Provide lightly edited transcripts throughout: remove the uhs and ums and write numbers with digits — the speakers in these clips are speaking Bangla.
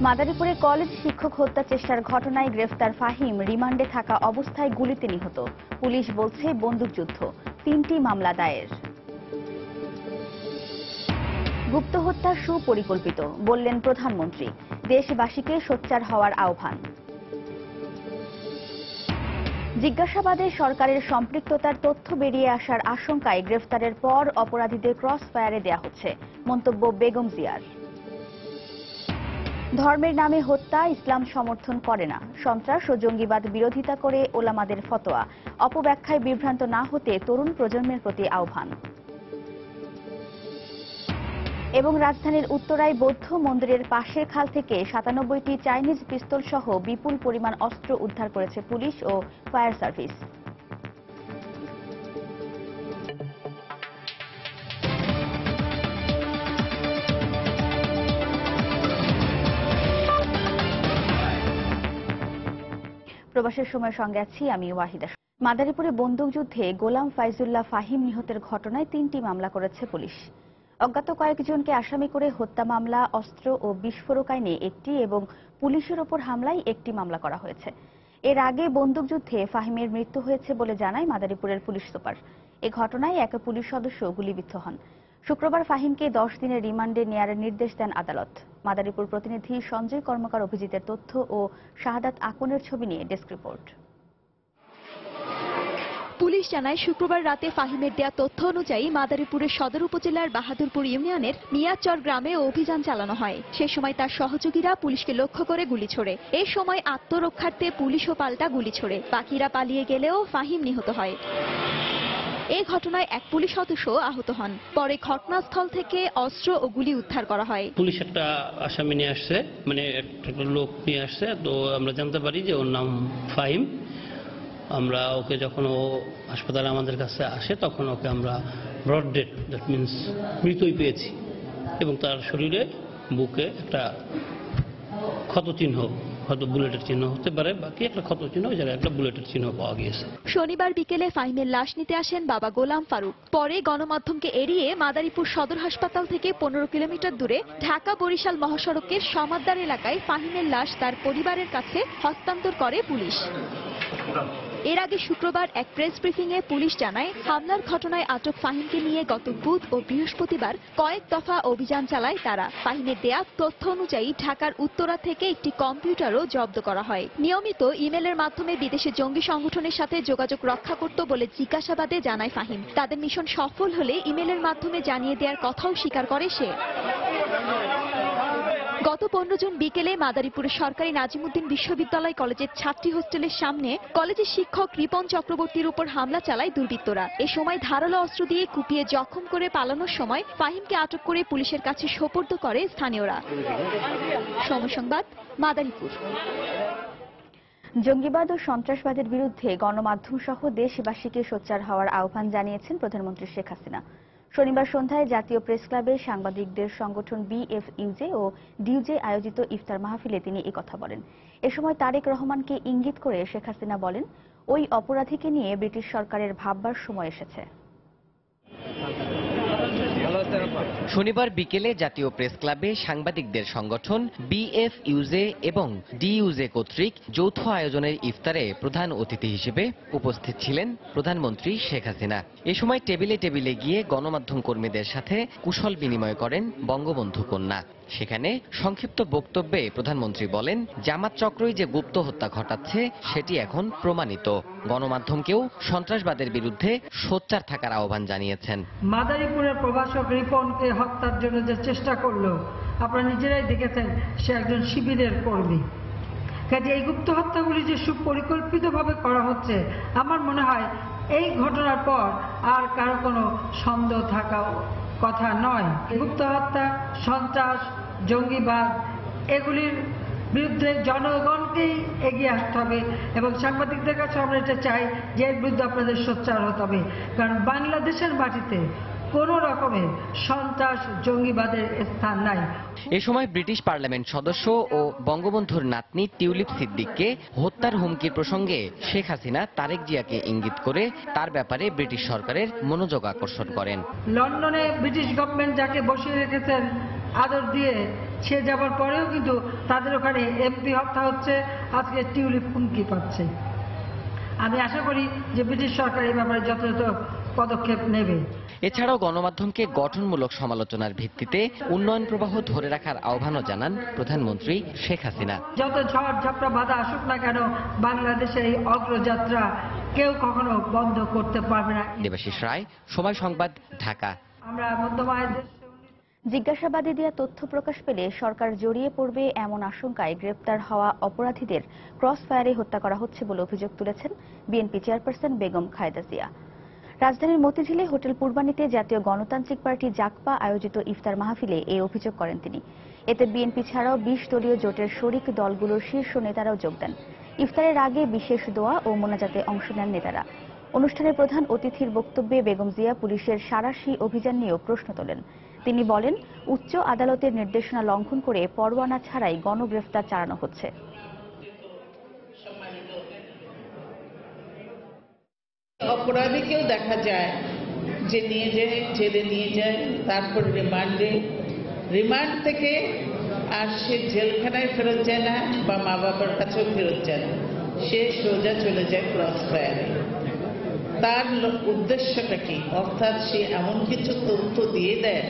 মাদারীপুরে কলেজ শিক্ষক হত্যা চেষ্টার ঘটনায় গ্রেফতার ফাহিম রিমান্ডে থাকা অবস্থায় গুলিতে নিহত। পুলিশ বলছে বন্দুকযুদ্ধ, 3টি মামলা দায়ের। গুপ্ত হত্যা সুপরিকল্পিত বললেন প্রধানমন্ত্রী, দেশবাসীকে সোচ্চার হওয়ার আহ্বান। জিজ্ঞাসাবাদে সরকারের সম্পৃক্ততার তথ্য বেরিয়ে আসার আশঙ্কায় গ্রেফতারের পর অপরাধীদের ক্রস ফায়ারে দেয়া হচ্ছে, মন্তব্য বেগম জিয়ার। ধর্মের নামে হত্যা ইসলাম সমর্থন করে না, সন্ত্রাস ও জঙ্গিবাদ বিরোধিতা করে ওলামাদের ফতোয়া। অপব্যাখ্যায় বিভ্রান্ত না হতে তরুণ প্রজন্মের প্রতি আহ্বান। এবং রাজধানীর উত্তরায় বৌদ্ধ মন্দিরের পাশের খাল থেকে 97টি চাইনিজ পিস্তল সহ বিপুল পরিমাণ অস্ত্র উদ্ধার করেছে পুলিশ ও ফায়ার সার্ভিস। প্রবাসের সময়ের সঙ্গে আছি আমি ওয়াহিদা। মাদারীপুরে বন্দুকযুদ্ধে গোলাম ফাইজুল্লাহ ফাহিম নিহতের ঘটনায় 3টি মামলা করেছে পুলিশ। অজ্ঞাত কয়েকজনকে আসামি করে হত্যা মামলা, অস্ত্র ও বিস্ফোরক আইনে 1টি এবং পুলিশের ওপর হামলায় 1টি মামলা করা হয়েছে। এর আগে বন্দুকযুদ্ধে ফাহিমের মৃত্যু হয়েছে বলে জানায় মাদারীপুরের পুলিশ সুপার। এ ঘটনায় এক পুলিশ সদস্য গুলিবিদ্ধ হন। শুক্রবার ফাহিমকে 10 দিনের রিমান্ডে নেয়ার নির্দেশ দেন আদালত। মাদারীপুর প্রতিনিধি সঞ্জয় কর্মকার অভিজিতের তথ্য ও শাহাদাত আকনের ছবি নিয়ে ডেস্ক রিপোর্ট। পুলিশ জানায়, শুক্রবার রাতে ফাহিমের দেয়া তথ্য অনুযায়ী মাদারীপুরের সদর উপজেলার বাহাদুরপুর ইউনিয়নের মিয়াচর গ্রামে অভিযান চালানো হয়। সে সময় তার সহযোগীরা পুলিশকে লক্ষ্য করে গুলি ছোড়ে। এই সময় আত্মরক্ষার্থে পুলিশও পাল্টা গুলি ছোড়ে। বাকিরা পালিয়ে গেলেও ফাহিম নিহত হয়। এই ঘটনায় এক পুলিশ সদস্য আহত হন। পরে ঘটনাস্থল থেকে অস্ত্র ও গুলি উদ্ধার করা হয়। পুলিশ একটা আসামি নিয়ে আসছে, মানে একটা লোক নিয়ে আসছে, তো আমরা জানতে পারি যে ওর নাম ফাহিম। আমরা ওকে যখন ও হাসপাতালে আমাদের কাছে আসে তখন ওকে আমরা ব্রড ডেড, দ্যাট মিনস মৃতই পেয়েছি, এবং তার শরীরে বুকে একটা ক্ষত চিহ্ন, হয়তো বুলেটের চিহ্ন হতে পারে, বাকি একটা ক্ষত চিহ্ন, ওই জায়গায় একটা বুলেটের চিহ্ন পাওয়া গিয়েছে। শনিবার বিকেলে ফাহিমের লাশ নিতে আসেন বাবা গোলাম ফারুক। পরে গণমাধ্যমকে এড়িয়ে মাদারীপুর সদর হাসপাতাল থেকে 15 কিলোমিটার দূরে ঢাকা বরিশাল মহাসড়কের সমাদদার এলাকায় ফাহিমের লাশ তার পরিবারের কাছে হস্তান্তর করে পুলিশ। এর আগে শুক্রবার এক প্রেস ব্রিফিংয়ে পুলিশ জানায়, হামলার ঘটনায় আটক ফাহিমকে নিয়ে গত বুধ ও বৃহস্পতিবার কয়েক দফা অভিযান চালায় তারা। ফাহিমের দেয়া তথ্য অনুযায়ী ঢাকার উত্তরা থেকে একটি কম্পিউটারও জব্দ করা হয়। নিয়মিত ইমেলের মাধ্যমে বিদেশে জঙ্গি সংগঠনের সাথে যোগাযোগ রক্ষা করত বলে জিজ্ঞাসাবাদে জানায় ফাহিম। তাদের মিশন সফল হলে ইমেলের মাধ্যমে জানিয়ে দেওয়ার কথাও স্বীকার করে সে। গত 15 জুন বিকেলে মাদারীপুরের সরকারি নাজিমুদ্দিন বিশ্ববিদ্যালয় কলেজের ছাত্রী হোস্টেলের সামনে কলেজের শিক্ষক রিপন চক্রবর্তীর উপর হামলা চালায় দুর্বৃত্তরা। এ সময় ধারালো অস্ত্র দিয়ে কুপিয়ে জখম করে পালানোর সময় ফাহিমকে আটক করে পুলিশের কাছে সোপর্দ করে স্থানীয়রা। সময় সংবাদ, মাদারীপুর। জঙ্গিবাদ ও সন্ত্রাসবাদের বিরুদ্ধে গণমাধ্যম সহ দেশবাসীকে সোচ্চার হওয়ার আহ্বান জানিয়েছেন প্রধানমন্ত্রী শেখ হাসিনা। শনিবার সন্ধ্যায় জাতীয় প্রেস ক্লাবে সাংবাদিকদের সংগঠন বিএফইউজে ও ডিইউজে আয়োজিত ইফতার মাহফিলে তিনি এই কথা বলেন। এ সময় তারেক রহমানকে ইঙ্গিত করে শেখ হাসিনা বলেন, ওই অপরাধীকে নিয়ে ব্রিটিশ সরকারের ভাববার সময় এসেছে। শনিবার বিকেলে জাতীয় প্রেস ক্লাবে সাংবাদিকদের সংগঠন বিএফইউজে এবং ডিইউজে কর্তৃক যৌথ আয়োজনের ইফতারে প্রধান অতিথি হিসেবে উপস্থিত ছিলেন প্রধানমন্ত্রী শেখ হাসিনা। এ সময় টেবিলে টেবিলে গিয়ে গণমাধ্যম কর্মীদের সাথে কুশল বিনিময় করেন বঙ্গবন্ধু কন্যা। সেখানে সংক্ষিপ্ত বক্তব্যে প্রধানমন্ত্রী বলেন, জামাত চক্রই যে গুপ্ত হত্যা ঘটাচ্ছে সেটি এখন প্রমাণিত। গণমাধ্যমকেও সন্ত্রাসবাদের বিরুদ্ধে সোচ্চার থাকার আহ্বান জানিয়েছেন। মাদারীপুরের প্রভাষক রিপনকে হত্যার জন্য যে চেষ্টা করলো, আপনারা নিজেরাই দেখেছেন, সে একজন শিবিরের কর্মী। কাজে এই গুপ্ত হত্যাগুলি যে সুপরিকল্পিতভাবে করা হচ্ছে, আমার মনে হয় এই ঘটনার পর আর কারো কোনো সন্দেহ থাকা কথা নয়। গুপ্ত হত্যা, সন্ত্রাস, জঙ্গিবাদ, এগুলির বিরুদ্ধে জনগণকেই এগিয়ে আসতে হবে এবং সাংবাদিকদের কাছে আমরা এটা চাই যে এর বিরুদ্ধে আপনাদের সোচ্চার হতে হবে। কারণ বাংলাদেশের মাটিতে কোনো রকমের সন্ত্রাস জঙ্গিবাদের স্থান নাই। এ সময় ব্রিটিশ পার্লামেন্ট সদস্য ও বঙ্গবন্ধুর নাতনি টিউলিপ সিদ্দিককে হত্যার হুমকির প্রসঙ্গে শেখ হাসিনা তারেক জিয়াকে ইঙ্গিত করে তার ব্যাপারে ব্রিটিশ সরকারের মনোযোগ আকর্ষণ করেন। লন্ডনে ব্রিটিশ গভর্নমেন্ট যাকে বসিয়ে রেখেছেন আদর দিয়ে, সে যাবার পরেও কিন্তু তাদের ওখানে এমপি হত্যা হচ্ছে, আজকে টিউলিপ হুমকি পাচ্ছে। আমি আশা করি যে ব্রিটিশ সরকার এই ব্যাপারে যথাযথ পদক্ষেপ নেবে। এছাড়াও গণমাধ্যমকে গঠনমূলক সমালোচনার ভিত্তিতে উন্নয়ন প্রবাহ ধরে রাখার আহ্বানও জানান প্রধানমন্ত্রী শেখ হাসিনা। যত ঝড় ঝাপটা বাধা আসুক না কেন, বাংলাদেশের এই অগ্রযাত্রা কেউ কখনো বন্ধ করতে পারবে না। দেবাশিস রায়, সময় সংবাদ, ঢাকা। আমরা মধ্যমায়ের দেশ। জিজ্ঞাসাবাদে দেওয়া তথ্য প্রকাশ পেলে সরকার জড়িয়ে পড়বে এমন আশঙ্কায় গ্রেপ্তার হওয়া অপরাধীদের ক্রস ফায়ারে হত্যা করা হচ্ছে বলে অভিযোগ তুলেছেন বিএনপি চেয়ারপারসন বেগম খালেদা জিয়া। রাজধানীর মতিঝিলে হোটেল পূর্বানীতে জাতীয় গণতান্ত্রিক পার্টি জাকপা আয়োজিত ইফতার মাহফিলে এই অভিযোগ করেন তিনি। এতে বিএনপি ছাড়াও 20 দলীয় জোটের শরিক দলগুলোর শীর্ষ নেতারাও যোগ দেন। ইফতারের আগে বিশেষ দোয়া ও মোনাজাতে অংশ নেন নেতারা। অনুষ্ঠানের প্রধান অতিথির বক্তব্যে বেগম জিয়া পুলিশের সাঁড়াশি অভিযান নিয়েও প্রশ্ন তোলেন। তিনি বলেন, উচ্চ আদালতের নির্দেশনা লঙ্ঘন করে পরোয়ানা ছাড়াই গণগ্রেফতার চালানো হচ্ছে। অপরাধীকেও দেখা যায় যে নিয়ে যায়, জেলে নিয়ে যায়, তারপর রিমান্ড থেকে আর সে জেলখানায় ফেরত যায় না বা মা বাবার কাছেও ফেরত যায় না, সে সোজা চলে যায় ক্রস ফায়ারে। তার উদ্দেশ্যটা কি? অর্থাৎ সে এমন কিছু তথ্য দিয়ে দেয়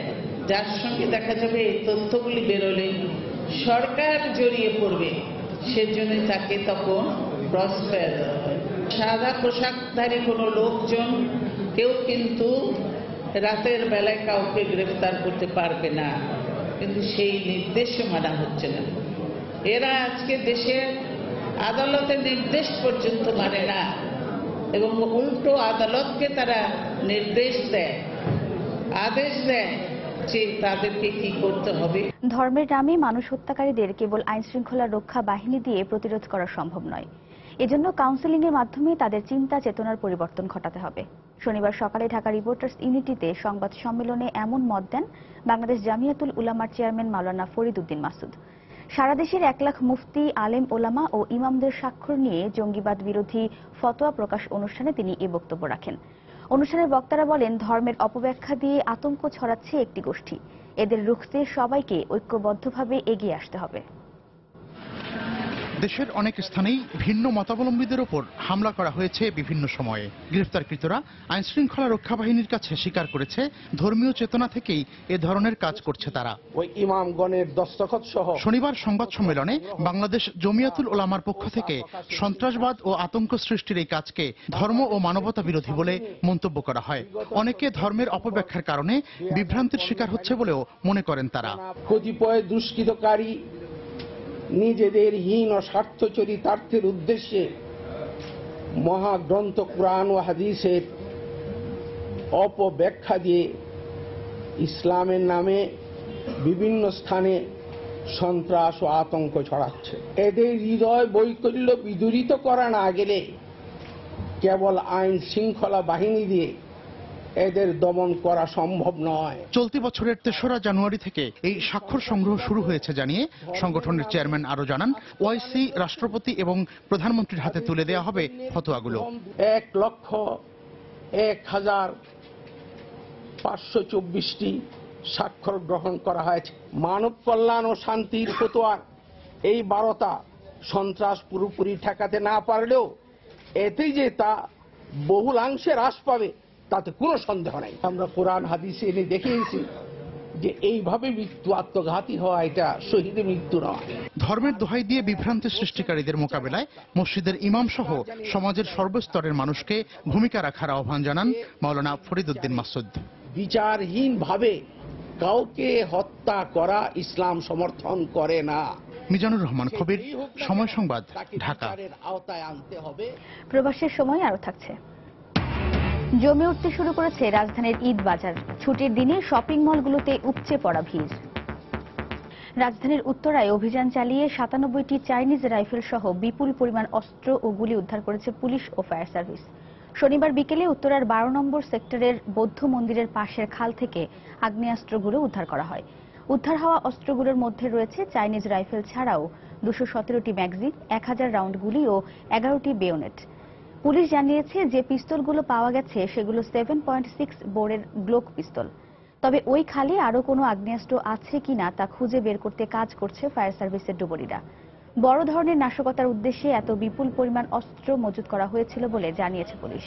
যার সঙ্গে দেখা যাবে এই তথ্যগুলি বেরোলে সরকার জড়িয়ে পড়বে, সেজন্য তাকে তখন ক্রস ফায়ার দেওয়া হয়। সাদা পোশাকধারী কোনো লোকজন কেউ কিন্তু রাতের বেলায় কাউকে গ্রেফতার করতে পারবে না, কিন্তু সেই নির্দেশও মানা হচ্ছে না। এরা আজকে দেশের আদালতের নির্দেশ পর্যন্ত মানে না এবং উল্টো আদালতকে তারা নির্দেশ দেয়, আদেশ দেয় যে তাদেরকে কি করতে হবে। ধর্মের নামে মানুষ হত্যাকারীদের কেবল আইনশৃঙ্খলা রক্ষা বাহিনী দিয়ে প্রতিরোধ করা সম্ভব নয়। এজন্য কাউন্সেলিং এর মাধ্যমে তাদের চিন্তা চেতনার পরিবর্তন ঘটাতে হবে। শনিবার সকালে ঢাকা রিপোর্টার্স ইউনিটিতে সংবাদ সম্মেলনে এমন মত দেন বাংলাদেশ জামিয়াতুল উলামার চেয়ারম্যান মাওলানা ফরিদ উদ্দীন মাসুদ। সারা দেশের 1 লাখ মুফতি, আলেম ওলামা ও ইমামদের স্বাক্ষর নিয়ে জঙ্গিবাদ বিরোধী ফতোয়া প্রকাশ অনুষ্ঠানে তিনি এ বক্তব্য রাখেন। অনুষ্ঠানের বক্তারা বলেন, ধর্মের অপব্যাখ্যা দিয়ে আতঙ্ক ছড়াচ্ছে একটি গোষ্ঠী, এদের রুখতে সবাইকে ঐক্যবদ্ধভাবে এগিয়ে আসতে হবে। দেশের অনেক স্থানেই ভিন্ন মতাবলম্বীদের ওপর হামলা করা হয়েছে বিভিন্ন সময়ে। গ্রেফতারকৃতরা আইনশৃঙ্খলা রক্ষা বাহিনীর কাছে স্বীকার করেছে ধর্মীয় চেতনা থেকেই এ ধরনের কাজ করছে তারা। ওই ইমামগণের দস্তখত সহ শনিবার সংবাদ সম্মেলনে বাংলাদেশ জমিয়াতুল উলামার পক্ষ থেকে সন্ত্রাসবাদ ও আতঙ্ক সৃষ্টির এই কাজকে ধর্ম ও মানবতা বিরোধী বলে মন্তব্য করা হয়। অনেকে ধর্মের অপব্যাখ্যার কারণে বিভ্রান্তির শিকার হচ্ছে বলেও মনে করেন তারা। কতিপয় দুষ্কৃতকারী নিজেদের হীন ও স্বার্থ চরিতার্থের উদ্দেশ্যে মহাগ্রন্থ কুরআন ও হাদিসের অপব্যাখ্যা দিয়ে ইসলামের নামে বিভিন্ন স্থানে সন্ত্রাস ও আতঙ্ক ছড়াচ্ছে। এদের হৃদয় বৈকল্য বিদূরিত করা না গেলে কেবল আইন শৃঙ্খলা বাহিনী দিয়ে এদের দমন করা সম্ভব নয়। চলতি বছরের ৩রা জানুয়ারি থেকে এই স্বাক্ষর সংগ্রহ শুরু হয়েছে জানিয়ে সংগঠনের চেয়ারম্যান আরো জানান, ওআইসি, রাষ্ট্রপতি এবং প্রধানমন্ত্রীর হাতে তুলে দেওয়া হবে ফতোয়াগুলো। ১,১,৫২৪টি স্বাক্ষর গ্রহণ করা হয়েছে। মানব কল্যাণ ও শান্তির ফতোয়ার এই 12টা সন্ত্রাস পুরোপুরি ঠেকাতে না পারলেও এতে যে তা বহুলাংশে হ্রাস পাবে তাতে কোনো সন্দেহ নাই। আমরা কোরআন হাদিসে এনে দেখিয়েছি যে এইভাবে মৃত্যু আত্মঘাতী হওয়া এটা শহীদের মৃত্যু নয়। ধর্মের দোহাই দিয়ে বিভ্রান্তি সৃষ্টিকারীদের মোকাবেলায় মসজিদের ইমাম সহ সমাজের সর্বস্তরের মানুষকে ভূমিকা রাখার আহ্বান জানান মাওলানা ফরিদ উদ্দীন মাসুদ। বিচারহীনভাবে কাউকে হত্যা করা ইসলাম সমর্থন করে না। মিজানুর রহমান কবির, সময় সংবাদ, ঢাকা। আওতায় আনতে হবে। প্রবাসের সময় আরো থাকছে। জমে উঠতে শুরু করেছে রাজধানীর ঈদ বাজার। ছুটির দিনে শপিং মলগুলোতে উপচে পড়া ভিড়। রাজধানীর উত্তরায় অভিযান চালিয়ে 97টি চাইনিজ রাইফেল সহ বিপুল পরিমাণ অস্ত্র ও গুলি উদ্ধার করেছে পুলিশ ও ফায়ার সার্ভিস। শনিবার বিকেলে উত্তরার 12 নম্বর সেক্টরের বৌদ্ধ মন্দিরের পাশের খাল থেকে আগ্নেয়াস্ত্রগুলো উদ্ধার করা হয়। উদ্ধার হওয়া অস্ত্রগুলোর মধ্যে রয়েছে চাইনিজ রাইফেল ছাড়াও 217টি ম্যাগাজিন, 1000 রাউন্ড গুলি ও 11টি বেয়োনেট। পুলিশ জানিয়েছে যে পিস্তলগুলো পাওয়া গেছে সেগুলো 7.6 বোরের গ্লোক পিস্তল। তবে ওই খালে আরও কোনো আগ্নেয়াস্ত্র আছে কিনা তা খুঁজে বের করতে কাজ করছে ফায়ার সার্ভিসের ডুবুরিরা। বড় ধরনের নাশকতার উদ্দেশ্যে এত বিপুল পরিমাণ অস্ত্র মজুত করা হয়েছিল বলে জানিয়েছে পুলিশ।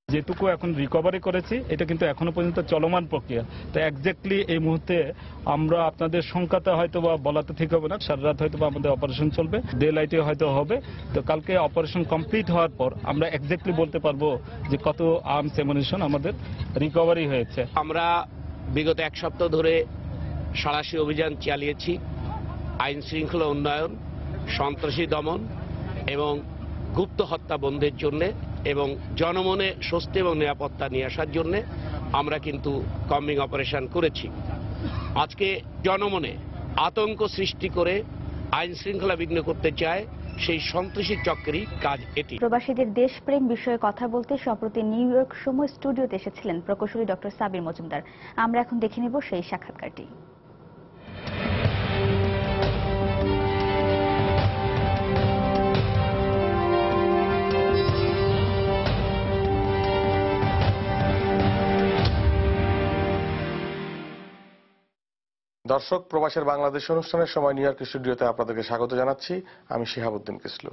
যেটুকু এখন রিকভারি করেছি এটা কিন্তু এখনো পর্যন্ত চলমান প্রক্রিয়া। তো এক্স্যাক্টলি এই মুহূর্তে আমরা আপনাদের সংখ্যাতে হয়তো বা বলাতে ঠিক হবে না, সারা রাত হয়তো বা আমাদের অপারেশন চলবে, ডে লাইটে হয়তো হবে। তো কালকে অপারেশন কমপ্লিট হওয়ার পর আমরা এক্স্যাক্টলি বলতে পারবো যে কত আর্মস অ্যামুনিশন আমাদের রিকভারি হয়েছে। আমরা বিগত এক সপ্তাহ ধরে সাঁড়াশি অভিযান চালিয়েছি আইন শৃঙ্খলা উন্নয়ন, সন্ত্রাসী দমন এবং গুপ্ত হত্যা বন্ধের জন্য এবং জনমনে স্বস্তি এবং নিরাপত্তা নিয়ে আসার জন্য আমরা কিন্তু কম্বিং অপারেশন করেছি। আজকে জনমনে আতঙ্ক সৃষ্টি করে আইন শৃঙ্খলা বিঘ্ন করতে চায় সেই সন্ত্রাসী চক্রেরই কাজ এটি। প্রবাসীদের দেশপ্রেম বিষয়ে কথা বলতে সম্প্রতি নিউ ইয়র্ক সময় স্টুডিওতে এসেছিলেন প্রকৌশলী ডক্টর সাবির মজুমদার। আমরা এখন দেখে নেব সেই সাক্ষাৎকারটি। দর্শক, প্রবাসের বাংলাদেশ অনুষ্ঠানের সময় নিউ ইয়র্ক স্টুডিওতে আপনাদেরকে স্বাগত জানাচ্ছি। আমি শিহাবুদ্দিন কিসলু।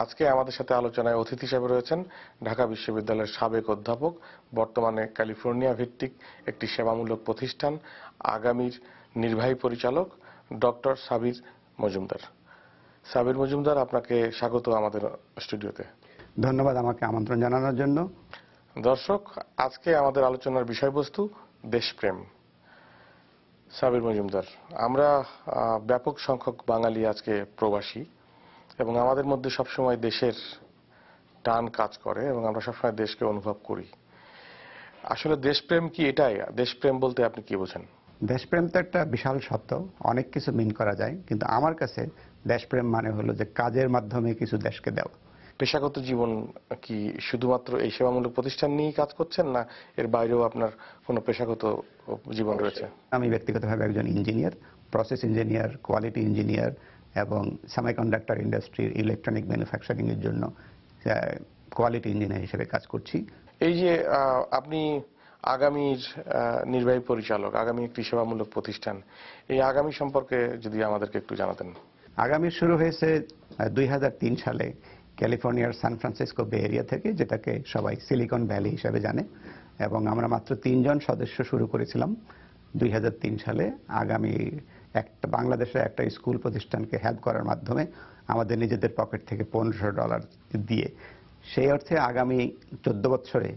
আজকে আমাদের সাথে আলোচনায় অতিথি হিসেবে রয়েছেন ঢাকা বিশ্ববিদ্যালয়ের সাবেক অধ্যাপক, বর্তমানে ক্যালিফোর্নিয়া ভিত্তিক একটি সেবামূলক প্রতিষ্ঠান আগামীর নির্বাহী পরিচালক ডক্টর সাবির মজুমদার। সাবির মজুমদার, আপনাকে স্বাগত আমাদের স্টুডিওতে। ধন্যবাদ আমাকে আমন্ত্রণ জানানোর জন্য। দর্শক, আজকে আমাদের আলোচনার বিষয়বস্তু দেশপ্রেম। সাবির মজুমদার, আমরা ব্যাপক সংখ্যক বাঙালি আজকে প্রবাসী এবং আমাদের মধ্যে সবসময় দেশের টান কাজ করে এবং আমরা সবসময় দেশকে অনুভব করি। আসলে দেশপ্রেম কি এটাই? দেশপ্রেম বলতে আপনি কি বোঝেন? দেশপ্রেম তো একটা বিশাল শব্দ, অনেক কিছু মিন করা যায়, কিন্তু আমার কাছে দেশপ্রেম মানে হলো যে কাজের মাধ্যমে কিছু দেশকে দেওয়া। পেশাগত জীবন কি শুধুমাত্র এই সেবামূলক প্রতিষ্ঠান নিয়েই কাজ করছেন, না এর বাইরেও আপনার কোনো পেশাগত জীবন রয়েছে? আমি ব্যক্তিগতভাবে একজন engineer, process engineer, quality engineer এবং সেমিকন্ডাক্টর ইন্ডাস্ট্রির ইলেকট্রনিক ম্যানুফ্যাকচারিং এর জন্য কোয়ালিটি ইঞ্জিনিয়ার হিসেবে কাজ করছি। এই যে আপনি আগামীর নির্বাহী পরিচালক, আগামী একটি সেবামূলক প্রতিষ্ঠান, এই আগামী সম্পর্কে যদি আমাদেরকে একটু জানাতেন। আগামী শুরু হয়েছে 2003 সালে ক্যালিফোর্নিয়ার সান ফ্রান্সিসকো বে এরিয়া থেকে, যেটাকে সবাই সিলিকন ভ্যালি হিসেবে জানে, এবং আমরা মাত্র 3 জন সদস্য শুরু করেছিলাম 2003 সালে। আগামী বাংলাদেশের একটা স্কুল প্রতিষ্ঠানকে হেল্প করার মাধ্যমে আমাদের নিজেদের পকেট থেকে $1500 দিয়ে। সেই অর্থে আগামী 14 বছরে,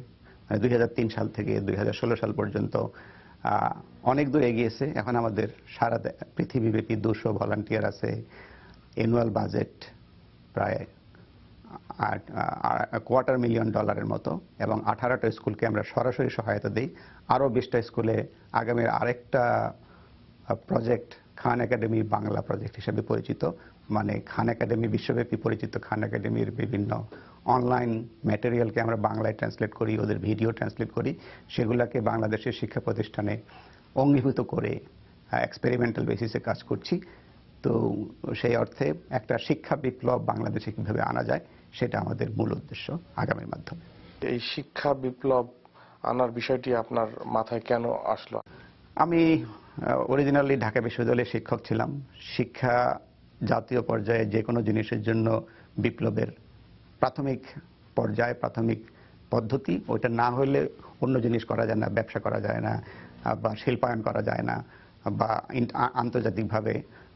2003 সাল থেকে 2016 সাল পর্যন্ত অনেক দূর এগিয়েছে। এখন আমাদের সারা পৃথিবীব্যাপী 200 ভলান্টিয়ার আছে, অ্যানুয়াল বাজেট প্রায় $250,000,000 মতো, এবং 18টা স্কুলকে আমরা সরাসরি সহায়তা দিই। আরও 20টা স্কুলে আগামীর আরেকটা প্রজেক্ট খান একাডেমি বাংলা প্রজেক্ট হিসেবে পরিচিত, মানে খান একাডেমি বিশ্বব্যাপী পরিচিত খান একাডেমির বিভিন্ন অনলাইন ম্যাটেরিয়ালকে আমরা বাংলায় ট্রান্সলেট করি, ওদের ভিডিও ট্রান্সলেট করি, সেগুলোকে বাংলাদেশের শিক্ষা প্রতিষ্ঠানে অঙ্গীভূত করে এক্সপেরিমেন্টাল বেসিসে কাজ করছি। তো সেই অর্থে একটা শিক্ষা বিপ্লব বাংলাদেশে কিভাবে আনা যায় সেটা আমাদের মূল উদ্দেশ্য আগামীর মাধ্যমে। এই শিক্ষা বিপ্লব আনার বিষয়টি আপনার মাথায় কেন আসলো? আমি অরিজিনালি ঢাকা বিশ্ববিদ্যালয়ের শিক্ষক ছিলাম। শিক্ষা জাতীয় পর্যায়ে যে কোনো জিনিসের জন্য বিপ্লবের প্রাথমিক পর্যায়ে, প্রাথমিক পদ্ধতি, ওইটা না হলে অন্য জিনিস করা যায় না, ব্যবসা করা যায় না, বা শিল্পায়ন করা যায় না, বা আন্তর্জাতিকভাবে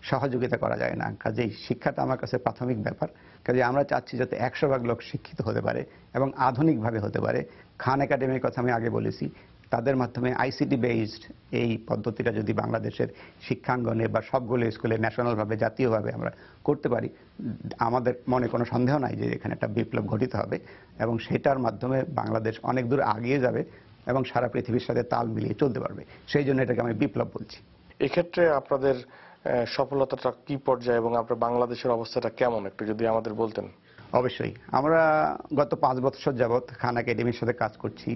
সহযোগিতা করা যায় না। কাজেই শিক্ষাটা আমার কাছে প্রাথমিক ব্যাপার। কাজে আমরা চাচ্ছি যাতে 100% লোক শিক্ষিত হতে পারে এবং আধুনিকভাবে হতে পারে। খান একাডেমির কথা আমি আগে বলেছি, তাদের মাধ্যমে আইসিটি বেসড এই পদ্ধতিটা যদি বাংলাদেশের শিক্ষাঙ্গনে বা সবগুলো স্কুলে ন্যাশনালভাবে, জাতীয়ভাবে আমরা করতে পারি, আমাদের মনে কোনো সন্দেহ নাই যে এখানে একটা বিপ্লব ঘটিত হবে, এবং সেটার মাধ্যমে বাংলাদেশ অনেক দূর এগিয়ে যাবে এবং সারা পৃথিবীর সাথে তাল মিলিয়ে চলতে পারবে। সেই জন্য এটাকে আমি বিপ্লব বলছি। এক্ষেত্রে আপনাদের সফলতাটা কি পর্যায়ে এবং আপনার বাংলাদেশের অবস্থাটা কেমন একটু যদি আমাদের বলতেন। অবশ্যই আমরা গত 5 বছর যাবৎ খান একাডেমির সাথে কাজ করছি।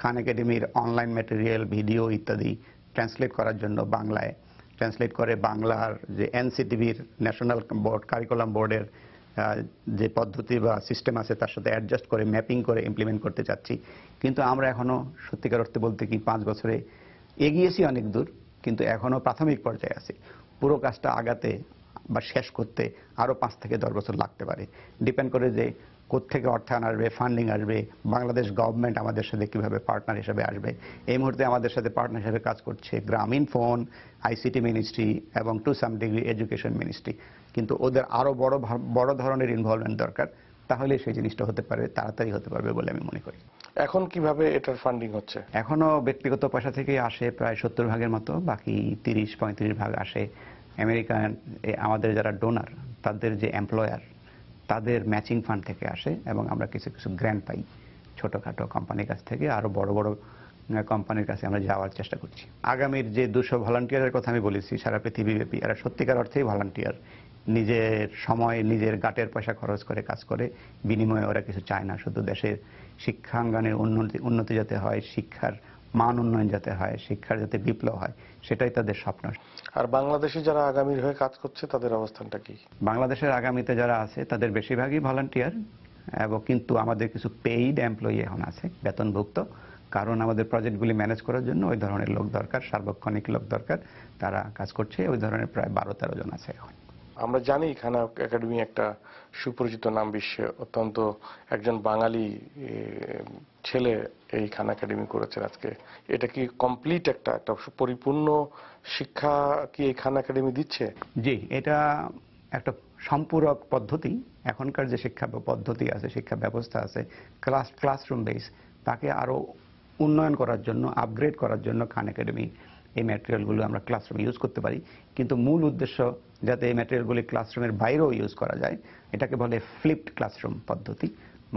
খান একাডেমির অনলাইন ম্যাটেরিয়াল, ভিডিও ইত্যাদি ট্রান্সলেট করার জন্য বাংলায় ট্রান্সলেট করে বাংলার যে এনসিটিভির ন্যাশনাল বোর্ড কারিকুলাম বোর্ডের যে পদ্ধতি বা সিস্টেম আছে তার সাথে অ্যাডজাস্ট করে ম্যাপিং করে ইমপ্লিমেন্ট করতে চাচ্ছি। কিন্তু আমরা এখনো সত্যিকার অর্থে বলতে কি 5 বছরে এগিয়েছি অনেক দূর, কিন্তু এখনো প্রাথমিক পর্যায়ে আছি। পুরো কাজটা আগাতে বা শেষ করতে আরো 5 থেকে 10 বছর লাগতে পারে। ডিপেন্ড করে যে কোত্থেকে অর্থায়ন আসবে, ফান্ডিং আসবে, বাংলাদেশ গভর্নমেন্ট আমাদের সাথে কিভাবে পার্টনার হিসেবে আসবে। এই মুহূর্তে আমাদের সাথে পার্টনার হিসেবে কাজ করছে গ্রামীণ ফোন, আইসিটি মিনিস্ট্রি এবং to some degree education ministry. কিন্তু ওদের আরো বড় ধরনের ইনভলভমেন্ট দরকার, তাহলে সেই জিনিসটা হতে পারে, তাড়াতাড়ি হতে পারবে বলে আমি মনে করি। এখন কিভাবে এটার ফান্ডিং হচ্ছে? এখনো ব্যক্তিগত পয়সা থেকে আসে প্রায় 70 ভাগের মতো, বাকি 30-35 ভাগ আসে আমেরিকান আমাদের যারা ডোনার, তাদের যে এমপ্লয়ার, তাদের ম্যাচিং ফান্ড থেকে আসে, এবং আমরা কিছু কিছু গ্র্যান্ট পাই ছোটখাটো কোম্পানির কাছ থেকে। আরো বড় বড় কোম্পানির কাছে আমরা যাওয়ার চেষ্টা করছি। আগামীর যে 200 ভলান্টিয়ারের কথা আমি বলেছি সারা পৃথিবীব্যাপী, এরা সত্যিকার অর্থেই ভলান্টিয়ার। নিজের সময়, নিজের গাটের পয়সা খরচ করে কাজ করে, বিনিময়ে ওরা কিছু চায় না, শুধু দেশের শিক্ষাঙ্গনের উন্নতি যাতে হয়, শিক্ষার মান উন্নয়ন যাতে হয়, শিক্ষার যাতে বিপ্লব হয়, সেটাই তাদের স্বপ্ন। আর বাংলাদেশে যারা আগামীর হয়ে কাজ করছে তাদের অবস্থানটা কি? বাংলাদেশের আগামীতে যারা আছে তাদের বেশিরভাগই ভলান্টিয়ার, এবং কিন্তু আমাদের কিছু পেইড এমপ্লয়ি এখন আছে, বেতনভুক্ত। কারণ আমাদের প্রজেক্টগুলি ম্যানেজ করার জন্য ওই ধরনের লোক দরকার, সার্বক্ষণিক লোক দরকার, তারা কাজ করছে। ওই ধরনের প্রায় 12-13 জন আছে এখন। আমরা জানি খান একাডেমি একটা সুপরিচিত নাম বিশ্বে, অত্যন্ত একজন বাঙালি ছেলে এই খান একাডেমি করেছেন আজকে। এটা কি কমপ্লিট একটা পরিপূর্ণ শিক্ষা কি এই খান একাডেমি দিচ্ছে? জি, এটা একটা সম্পূরক পদ্ধতি। এখনকার যে শিক্ষা পদ্ধতি আছে, শিক্ষা ব্যবস্থা আছে, ক্লাসরুম বেস, তাকে আরো উন্নয়ন করার জন্য, আপগ্রেড করার জন্য খান একাডেমি এই ম্যাটেরিয়ালগুলো আমরা ক্লাসরুমে ইউজ করতে পারি। কিন্তু মূল উদ্দেশ্য যাতে এই ম্যাটেরিয়ালগুলি ক্লাসরুমের বাইরেও ইউজ করা যায়, এটাকে বলে ফ্লিপড ক্লাসরুম পদ্ধতি।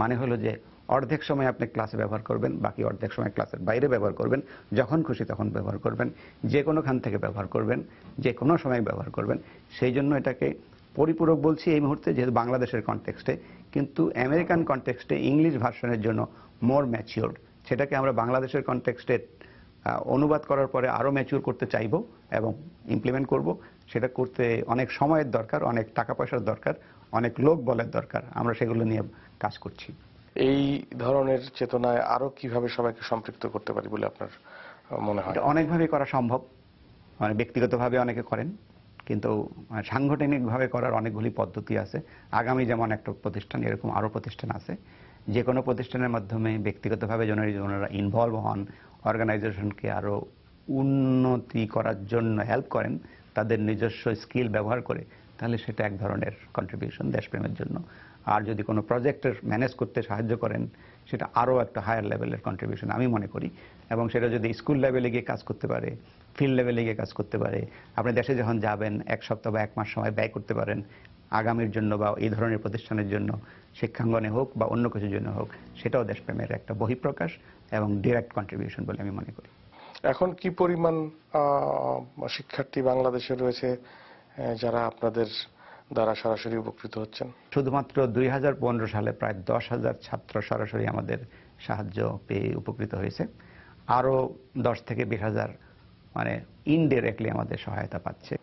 মানে হলো যে অর্ধেক সময় আপনি ক্লাসে ব্যবহার করবেন, বাকি অর্ধেক সময় ক্লাসের বাইরে ব্যবহার করবেন, যখন খুশি তখন ব্যবহার করবেন, যে কোনোখান থেকে ব্যবহার করবেন, যে কোনো সময় ব্যবহার করবেন। সেই জন্য এটাকে পরিপূরক বলছি এই মুহূর্তে, যেহেতু বাংলাদেশের কনটেক্সটে, কিন্তু আমেরিকান কনটেক্সটে ইংলিশ ভার্সনের জন্য মোর ম্যাচিওর্ড। সেটাকে আমরা বাংলাদেশের কনটেক্সটে অনুবাদ করার পরে আরো ম্যাচিওর করতে চাইব এবং ইমপ্লিমেন্ট করব। সেটা করতে অনেক সময়ের দরকার, অনেক টাকা পয়সার দরকার, অনেক লোক বলের দরকার। আমরা সেগুলো নিয়ে কাজ করছি। এই ধরনের চেতনায় আরো কিভাবে সবাইকে সম্পৃক্ত করতে পারি বলে আপনার মনে হয়? অনেকভাবে করা সম্ভব। মানে ব্যক্তিগতভাবে অনেকে করেন, কিন্তু সাংগঠনিকভাবে করার অনেকগুলি পদ্ধতি আছে। আগামী যেমন একটা প্রতিষ্ঠান, এরকম আরো প্রতিষ্ঠান আছে। যে কোনো প্রতিষ্ঠানের মাধ্যমে ব্যক্তিগতভাবে জনরা ইনভলভ হন, অর্গানাইজেশনকে আরো উন্নতি করার জন্য হেল্প করেন, তাদের নিজস্ব স্কিল ব্যবহার করে, তাহলে সেটা এক ধরনের কন্ট্রিবিউশন দেশপ্রেমের জন্য। আর যদি কোনো প্রজেক্টের ম্যানেজ করতে সাহায্য করেন, সেটা আরো একটা হায়ার লেভেলের কন্ট্রিবিউশন আমি মনে করি। এবং সেটা যদি স্কুল লেভেলে গিয়ে কাজ করতে পারে, ফিল্ড লেভেলে গিয়ে কাজ করতে পারে, আপনি দেশে যখন যাবেন 1 সপ্তাহ বা 1 মাস সময় ব্যয় করতে পারেন আগামীর জন্য বা এই ধরনের প্রতিষ্ঠানের জন্য, শিক্ষাঙ্গনে হোক বা অন্য কিছুর জন্য হোক, সেটাও দেশপ্রেমের একটা বহিঃপ্রকাশ এবং ডিরেক্ট কন্ট্রিবিউশন বলে আমি মনে করি। এখন কি পরিমাণ শিক্ষার্থী বাংলাদেশে রয়েছে যারা আপনাদের দ্বারা সরাসরি উপকৃত হচ্ছেন? শুধুমাত্র 2015 সালে প্রায় 10,000 ছাত্র সরাসরি আমাদের সাহায্য পেয়ে উপকৃত হয়েছে। আরো 10 থেকে 20,000 মানে ইনডিরেক্টলি আমাদের সহায়তা পাচ্ছে।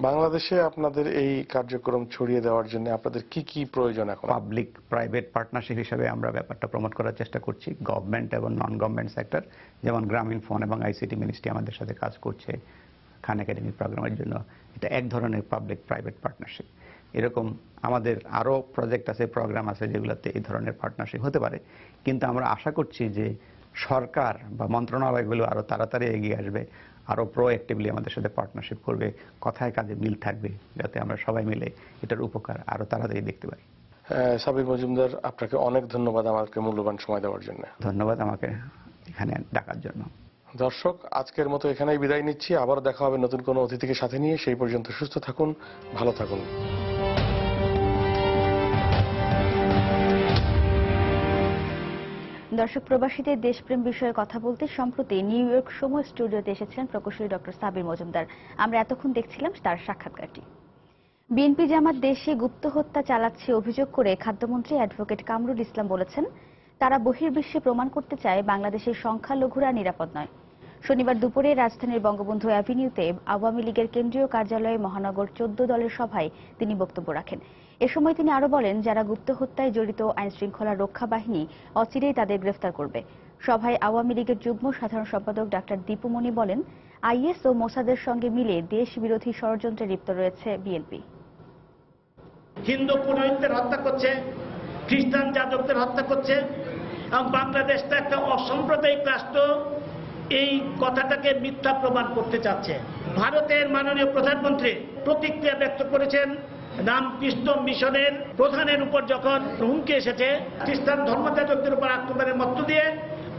বাংলাদেশে আপনাদের এই কার্যক্রম ছড়িয়ে দেওয়ার জন্য আপনাদের কি কি প্রয়োজন? এখন পাবলিক প্রাইভেট পার্টনারশিপ হিসেবে আমরা ব্যাপারটা প্রমোট করার চেষ্টা করছি। গভর্নমেন্ট এবং নন গভর্নমেন্ট সেক্টর, যেমন গ্রামীণ ফোন এবং আইসিটি মিনিস্ট্রি আমাদের সাথে কাজ করছে খান একাডেমি প্রোগ্রামের জন্য। এটা এক ধরনের পাবলিক প্রাইভেট পার্টনারশিপ। এরকম আমাদের আরো প্রজেক্ট আছে, প্রোগ্রাম আছে, যেগুলোতে এই ধরনের পার্টনারশিপ হতে পারে। কিন্তু আমরা আশা করছি যে সরকার বা মন্ত্রণালয়গুলো আরো তাড়াতাড়ি এগিয়ে আসবে, আরো প্রোঅ্যাক্টিভলি আমাদের সাথে পার্টনারশিপ করবে, কথায় কাজে মিল থাকবে, যাতে আমরা সবাই মিলে এটার উপকার আরো তাড়াতাড়ি দেখতে পারি। সাবির মজুমদার, আপনাকে অনেক ধন্যবাদ আমাকে মূল্যবান সময় দেওয়ার জন্য। ধন্যবাদ আমাকে এখানে ডাকার জন্য। দর্শক, আজকের মতো এখানেই বিদায় নিচ্ছি। আবার দেখা হবে নতুন কোনো অতিথিকে সাথে নিয়ে। সেই পর্যন্ত সুস্থ থাকুন, ভালো থাকুন। দর্শক, প্রবাসীদের দেশপ্রেম বিষয়ে কথা বলতে সম্প্রতি নিউ ইয়র্ক সময় স্টুডিওতে এসেছেন প্রকৌশলী ডক্টর সাবির মজুমদার। আমরা এতক্ষণ দেখছিলাম তার সাক্ষাৎকারটি। বিএনপি জামাত দেশে গুপ্ত হত্যা চালাচ্ছে অভিযোগ করে খাদ্যমন্ত্রী অ্যাডভোকেট কামরুল ইসলাম বলেছেন, তারা বহির্বিশ্বে প্রমাণ করতে চায় বাংলাদেশের সংখ্যালঘুরা নিরাপদ নয়। শনিবার দুপুরে রাজধানীর বঙ্গবন্ধু অ্যাভিনিউতে আওয়ামী লীগের কেন্দ্রীয় কার্যালয়ে মহানগর 14 দলের সভায় তিনি বক্তব্য রাখেন। এ সময় তিনি আরো বলেন, যারা গুপ্ত হত্যায় জড়িত আইনশৃঙ্খলা রক্ষা বাহিনী অচিরেই তাদের গ্রেফতার করবে। সভায় আওয়ামী লীগের যুগ্ম সাধারণ সম্পাদক ডাক্তার দীপুমণি বলেন, আইএস ও মোসাদের সঙ্গে মিলে দেশ বিরোধী ষড়যন্ত্রে লিপ্ত রয়েছে বিএনপি। হিন্দু পুরোহিতদের হত্যা করছে, খ্রিস্টান যাজকদের হত্যা করছে, এবং বাংলাদেশটা একটা অসাম্প্রদায়িক রাষ্ট্র এই কথাটাকে মিথ্যা প্রমাণ করতে চাচ্ছে। ভারতের মাননীয় প্রধানমন্ত্রী প্রতিক্রিয়া ব্যক্ত করেছেন, রামকৃষ্ণ মিশনের প্রধানের উপর যখন হুমকি এসেছে, খ্রিস্টান ধর্মযাজকদের উপর আক্রমণের মধ্য দিয়ে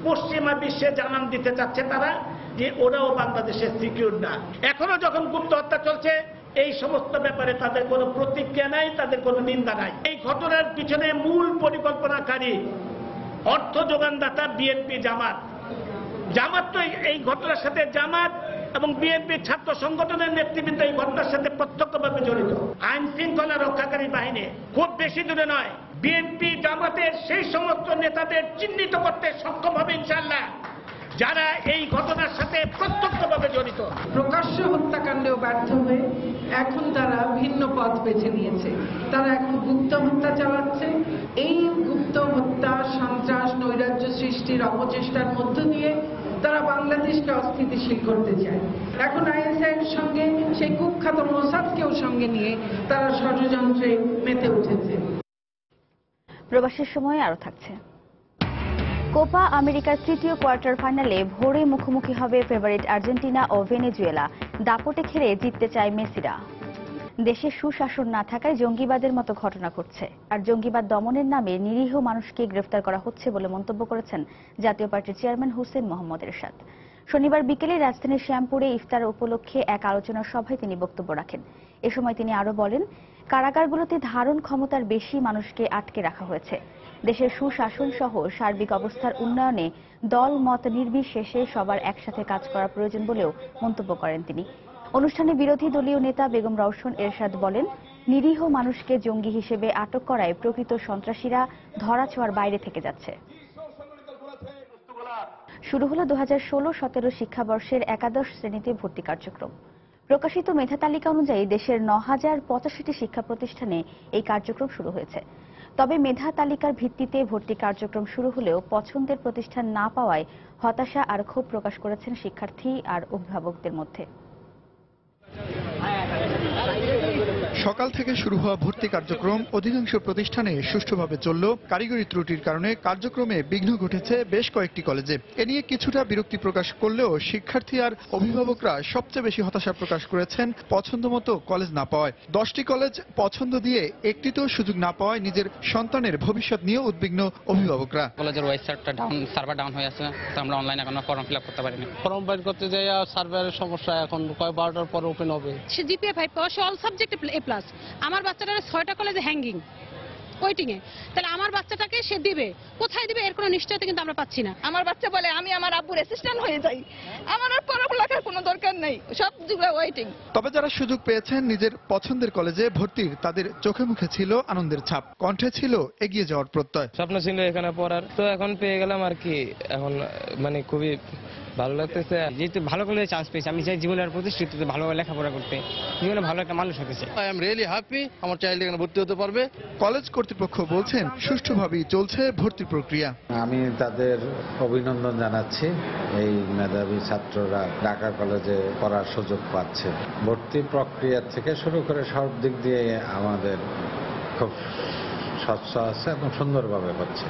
পশ্চিমা বিশ্বে জানান দিতে চাচ্ছে তারা যে ওরাও বাংলাদেশের সিকিউর না। এখনো যখন গুপ্ত হত্যা চলছে, এই সমস্ত ব্যাপারে তাদের কোনো প্রতিক্রিয়া নাই, তাদের কোনো নিন্দা নাই। এই ঘটনার পিছনে মূল পরিকল্পনাকারী অর্থ যোগানদাতা বিএনপি জামাত। জামাত তো এই ঘটনার সাথে জামাত এবং বিএনপির ছাত্র সংগঠনের নেতৃবৃন্দ এই ঘটনার সাথে প্রত্যক্ষভাবে জড়িত। আইন শৃঙ্খলা রক্ষাকারী বাহিনী খুব বেশি দূরে নয়, বিএনপি জামাতের সেই সমস্ত নেতাদের চিহ্নিত করতে সক্ষম হবে ইনশাআল্লাহ, যারা এই ঘটনার সাথে প্রত্যক্ষভাবে জড়িত। প্রকাশ্য হত্যাকাণ্ডেও ব্যর্থ হয়ে এখন তারা ভিন্ন পথ বেছে নিয়েছে। তারা এখন গুপ্ত হত্যা চালাচ্ছে। এই গুপ্ত হত্যা, সন্ত্রাস, নৈরাজ্য সৃষ্টির অপচেষ্টার মধ্য দিয়ে তারা বাংলাদেশকে অস্থিতিশীল করতে চায়। এখন আইএসআই এর সঙ্গে সেই কুখ্যাত মোসাদকেও সঙ্গে নিয়ে তারা ষড়যন্ত্রে মেতে উঠেছে। প্রবাসের সময় আরো থাকছে। কোপা আমেরিকার তৃতীয় কোয়ার্টার ফাইনালে ভোরে মুখোমুখি হবে ফেভারিট আর্জেন্টিনা ও ভেনেজুয়েলা। দাপটে খেলে জিততে চায় মেসিরা। দেশে সুশাসন না থাকায় জঙ্গিবাদের মতো ঘটনা ঘটছে, আর জঙ্গিবাদ দমনের নামে নিরীহ মানুষকে গ্রেফতার করা হচ্ছে বলে মন্তব্য করেছেন জাতীয় পার্টির চেয়ারম্যান হোসেন মোহাম্মদ এরশাদ। শনিবার বিকেলে রাজধানীর শ্যামপুরে ইফতার উপলক্ষে এক আলোচনা সভায় তিনি বক্তব্য রাখেন। এ সময় তিনি আরো বলেন, কারাগারগুলোতে ধারণ ক্ষমতার বেশি মানুষকে আটকে রাখা হয়েছে। দেশের সুশাসন সহ সার্বিক অবস্থার উন্নয়নে দল মত নির্বিশেষে সবার একসাথে কাজ করা প্রয়োজন বলেও মন্তব্য করেন তিনি। অনুষ্ঠানে বিরোধী দলীয় নেতা বেগম রওশন এরশাদ বলেন, নিরীহ মানুষকে জঙ্গি হিসেবে আটক করায় প্রকৃত সন্ত্রাসীরা ধরাছোঁয়ার বাইরে থেকে যাচ্ছে। শুরু হলো 2016-17 শিক্ষাবর্ষের একাদশ শ্রেণীতে ভর্তি কার্যক্রম। প্রকাশিত মেধা তালিকা অনুযায়ী দেশের 9085টি শিক্ষা প্রতিষ্ঠানে এই কার্যক্রম শুরু হয়েছে। তবে মেধা তালিকার ভিত্তিতে ভর্তি কার্যক্রম শুরু হলেও পছন্দের প্রতিষ্ঠান না পাওয়ায় হতাশা আর ক্ষোভ প্রকাশ করেছেন শিক্ষার্থী আর অভিভাবকদের মধ্যে। সকাল থেকে শুরু হওয়া ভর্তি কার্যক্রম অধিকাংশ প্রতিষ্ঠানে সুষ্ঠুভাবে চলল। কারিগরি ত্রুটির কারণে কার্যক্রমে বিঘ্ন ঘটেছে বেশ কয়েকটি কলেজে। এ নিয়ে কিছুটা বিরক্তি প্রকাশ করলেও শিক্ষার্থী আর অভিভাবকরা সবচেয়ে বেশি হতাশা প্রকাশ করেছেন পছন্দমতো কলেজ না পাওয়ায়। 10টি কলেজ পছন্দ দিয়ে একটিতেও সুযোগ না পাওয়ায় নিজের সন্তানের ভবিষ্যৎ নিয়ে উদ্বিগ্ন অভিভাবকরা। কলেজের ওয়েবসাইটটা সার্ভার ডাউন হয়ে আছে, তো আমরা অনলাইনে এখনো ফর্ম ফিল আপ করতে পারিনি। ফর্ম বাইর করতে যাই সার্ভারের সমস্যা, এখন 12টার পর ওপেন হবে। সে জিপিএ 5 পাওয়া, অল সাবজেক্টে A+। আমার বাচ্চাটার 6টা কলেজে হ্যাঙ্গিং ওয়েটিং এ, তাহলে আমার বাচ্চাটাকে সে দিবে কোথায় দিবে এর কোনো নিশ্চয়তা কিন্তু আমরা পাচ্ছি না। আমার বাচ্চা বলে আমি আমার আব্বুর অ্যাসিস্ট্যান্ট হয়ে যাই, আমার আর পড়ালেখার কোনো দরকার নেই, সব দিকে ওয়েটিং। তবে যারা সুযোগ পেয়েছেন নিজের পছন্দের কলেজে ভর্তির, তাদের চোখে মুখে ছিল আনন্দের ছাপ, কণ্ঠে ছিল এগিয়ে যাওয়ার প্রত্যয়। স্বপ্ন ছিল এখানে পড়ার, তো এখন পেয়ে গেলাম আর কি। এখন মানে খুবই ভালো লাগতেছে, যেহেতু ভালো কলেজে চান্স পেয়েছি। আমি চাই জীবনের প্রতিষ্ঠিত ভালোভাবে লেখাপড়া করতে, জীবনে ভালো একটা মানুষ হতে চাই। আই এম রিয়েলি হ্যাপি আমার চাইল্ড এখানে ভর্তি হতে পারবে। কলেজ কর্তৃপক্ষ বলছেন সুষ্ঠুভাবেই চলছে ভর্তি প্রক্রিয়া। আমি তাদের অভিনন্দন জানাচ্ছি, এই মেধাবী ছাত্ররা ঢাকা কলেজে পড়ার সুযোগ পাচ্ছে। ভর্তি প্রক্রিয়া থেকে শুরু করে সব দিক দিয়ে আমাদের খুব স্বচ্ছ আছে এবং সুন্দরভাবে হচ্ছে।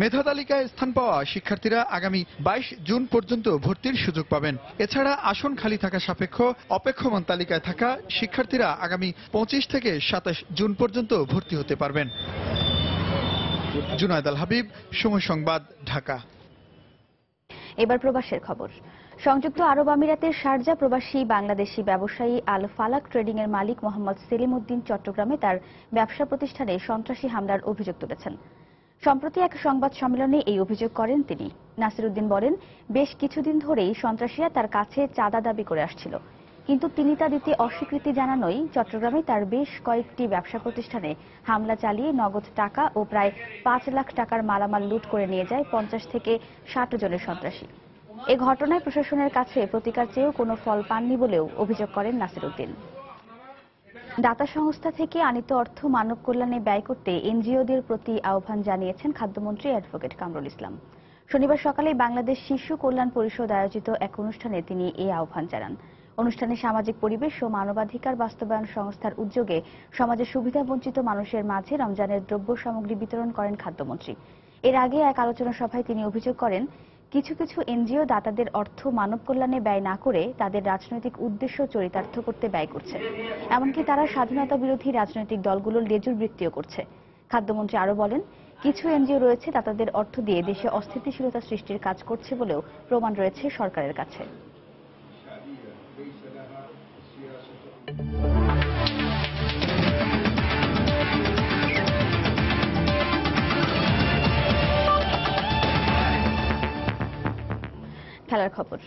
মেধা তালিকায় স্থান পাওয়া শিক্ষার্থীরা আগামী 22 জুন পর্যন্ত ভর্তির সুযোগ পাবেন। এছাড়া আসন খালি থাকা সাপেক্ষ অপেক্ষমান তালিকায় থাকা শিক্ষার্থীরা আগামী 25 থেকে 27 জুন পর্যন্ত ভর্তি হতে পারবেন। জুনায়েদ আল হাবিব, সময় সংবাদ, ঢাকা। এবার প্রবাসের খবর। সংযুক্ত আরব আমিরাতের শারজা প্রবাসী বাংলাদেশি ব্যবসায়ী আল ফালাক ট্রেডিং এর মালিক মোহাম্মদ সেলিম উদ্দিন চট্টগ্রামে তার ব্যবসা প্রতিষ্ঠানে সন্ত্রাসী হামলার অভিযোগ তুলেছেন। সম্প্রতি এক সংবাদ সম্মেলনে এই অভিযোগ করেন তিনি। নাসিরউদ্দিন বলেন, বেশ কিছুদিন ধরেই সন্ত্রাসীরা তার কাছে চাঁদা দাবি করে আসছিল, কিন্তু তিনি তা দিতে অস্বীকৃতি জানানোই চট্টগ্রামে তার বেশ কয়েকটি ব্যবসা প্রতিষ্ঠানে হামলা চালিয়ে নগদ টাকা ও প্রায় 5 লাখ টাকার মালামাল লুট করে নিয়ে যায় 50 থেকে 60 জনের সন্ত্রাসী। এ ঘটনায় প্রশাসনের কাছে প্রতিকার চেয়েও কোনো ফল পাননি বলেও অভিযোগ করেন নাসিরউদ্দিন। দাতা সংস্থা থেকে আনিত অর্থ মানব কল্যাণে ব্যয় করতে এনজিওদের প্রতি আহ্বান জানিয়েছেন খাদ্যমন্ত্রী অ্যাডভোকেট কামরুল ইসলাম। শনিবার সকালে বাংলাদেশ শিশু কল্যাণ পরিষদ আয়োজিত এক অনুষ্ঠানে তিনি এই আহ্বান জানান। অনুষ্ঠানে সামাজিক পরিবেশ ও মানবাধিকার বাস্তবায়ন সংস্থার উদ্যোগে সমাজের সুবিধাবঞ্চিত মানুষের মাঝে রমজানের দ্রব্য সামগ্রী বিতরণ করেন খাদ্যমন্ত্রী। এর আগে এক আলোচনা সভায় তিনি অভিযোগ করেন, কিছু কিছু এনজিও দাতাদের অর্থ মানব কল্যাণে ব্যয় না করে তাদের রাজনৈতিক উদ্দেশ্য চরিতার্থ করতে ব্যয় করছে। এমনকি তারা স্বাধীনতা বিরোধী রাজনৈতিক দলগুলোর লেজুর বৃত্তিও করছে। খাদ্যমন্ত্রী আরও বলেন, কিছু এনজিও রয়েছে দাতাদের অর্থ দিয়ে দেশে অস্থিতিশীলতা সৃষ্টির কাজ করছে বলেও প্রমাণ রয়েছে সরকারের কাছে। খেলার খবর।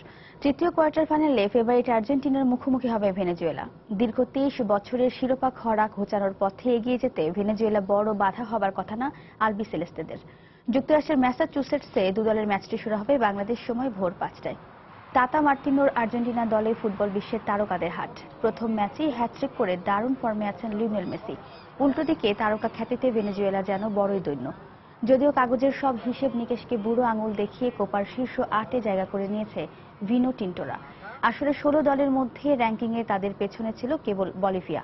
তৃতীয় কোয়ার্টার ফাইনালে ফেভারিট আর্জেন্টিনার মুখোমুখি হবে ভেনেজুয়েলা। দীর্ঘ 23 বছরের শিরোপা খরা ঘোচানোর পথে এগিয়ে যেতে ভেনেজুয়েলা বড় বাধা হবার কথা না আলবি সেলেস্তেদের। যুক্তরাষ্ট্রের ম্যাসাচুসেটসে দু দলের ম্যাচটি শুরু হবে বাংলাদেশ সময় ভোর 5টায়। তাতা মার্টিনোর আর্জেন্টিনা দলে ফুটবল বিশ্বের তারকাদের হাট। প্রথম ম্যাচেই হ্যাট্রিক করে দারুণ ফর্মে আছেন লিওনেল মেসি। উল্টো দিকে তারকা খ্যাতিতে ভেনেজুয়েলা যেন বড়ই দৈন্য। যদিও কাগজের সব হিসেব নিকেশকে বুড়ো আঙুল দেখিয়ে কোপার শীর্ষ 8-এ জায়গা করে নিয়েছে ভিনো টিন্টোরা। আসলে 16 দলের মধ্যে র্যাঙ্কিংয়ে তাদের পেছনে ছিল কেবল বলিভিয়া।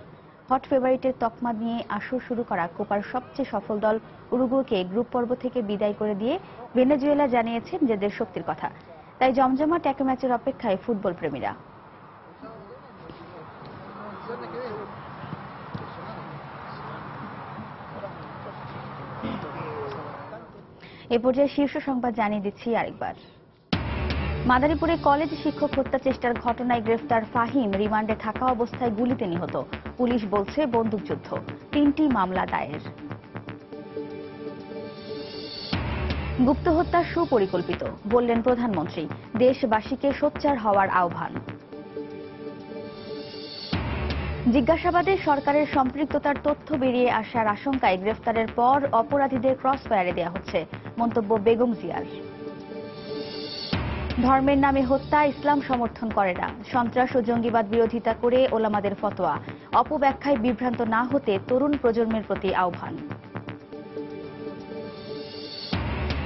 হট ফেভারিটের তকমা নিয়ে আসর শুরু করা কোপার সবচেয়ে সফল দল উরুগুয়েকে গ্রুপ পর্ব থেকে বিদায় করে দিয়ে ভেনেজুয়েলা জানিয়েছে নিজেদের শক্তির কথা। তাই জমজমাট এক ম্যাচের অপেক্ষায় ফুটবল প্রেমীরা। এ পর্যায়ে শীর্ষ সংবাদ জানিয়ে দিচ্ছি আরেকবার। মাদারীপুরে কলেজ শিক্ষক হত্যা চেষ্টার ঘটনায় গ্রেফতার ফাহিম রিমান্ডে থাকা অবস্থায় গুলিতে নিহত। পুলিশ বলছে বন্দুকযুদ্ধ। 3টি মামলা দায়ের। গুপ্ত হত্যা সুপরিকল্পিত, বললেন প্রধানমন্ত্রী। দেশবাসীকে সোচ্চার হওয়ার আহ্বান। জিজ্ঞাসাবাদে সরকারের সম্পৃক্ততার তথ্য বেরিয়ে আসার আশঙ্কায় গ্রেফতারের পর অপরাধীদের ক্রস ফায়ারে দেওয়া হচ্ছে, মন্তব্য বেগম জিয়ার। ধর্মের নামে হত্যা ইসলাম সমর্থন করে না, সন্ত্রাস ও জঙ্গিবাদ বিরোধিতা করে ওলামাদের ফতোয়া। অপব্যাখ্যায় বিভ্রান্ত না হতে তরুণ প্রজন্মের প্রতি আহ্বান।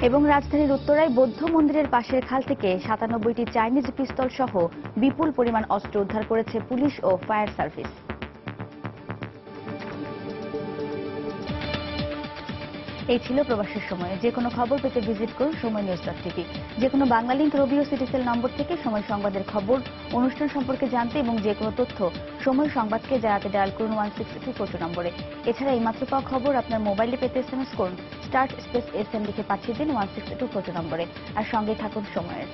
এবং রাজধানীর উত্তরায় বৌদ্ধ মন্দিরের পাশের খাল থেকে 97টি চাইনিজ পিস্তল সহ বিপুল পরিমাণ অস্ত্র উদ্ধার করেছে পুলিশ ও ফায়ার সার্ভিস। এই ছিল প্রবাসের সময়। যে কোনো খবর পেতে ভিজিট করুন সময়.নিউজ.টিভি। যে কোনো বাংলা লিংক রবিও সিটিসেল নম্বর থেকে সময় সংবাদের খবর, অনুষ্ঠান সম্পর্কে জানতে এবং যে কোনো তথ্য সময় সংবাদকে জানাতে ডায়াল করুন 16242 নম্বরে। এছাড়া এইমাত্র পাওয়া খবর আপনার মোবাইলে পেতে SMS করুন *SM লিখে পাঠিয়ে দিন 16242 নম্বরে। আর সঙ্গে থাকুন সময়ের।